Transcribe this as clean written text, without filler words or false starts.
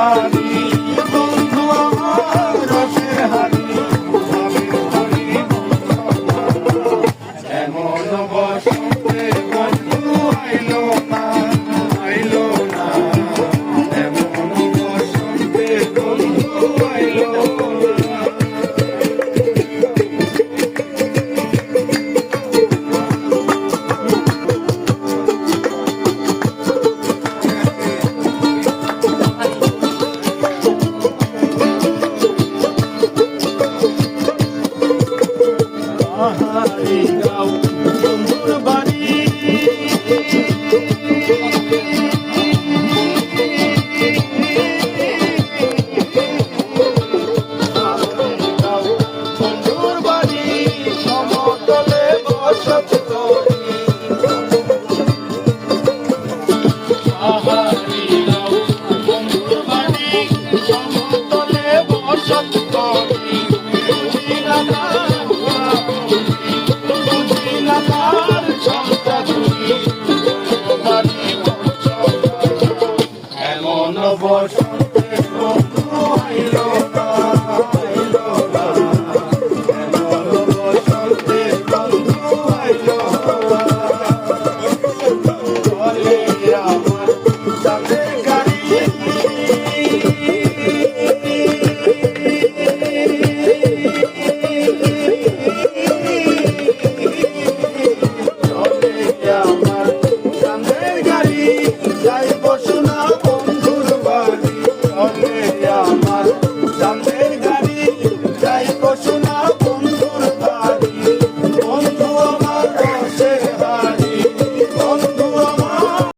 হারি বন্ধু আমার রসের হারি এমন বসন্তে বন্ধু আইলো না আইলো না এমন বসন্তে বন্ধু আইলো না হারি গাও বন্ধুর বাড়ি বন্ধুর বাড়ি সমতলে বসত করি হারি গাও বন্ধুর বাড়ি সমতলে বসত করি এমন বসন্ত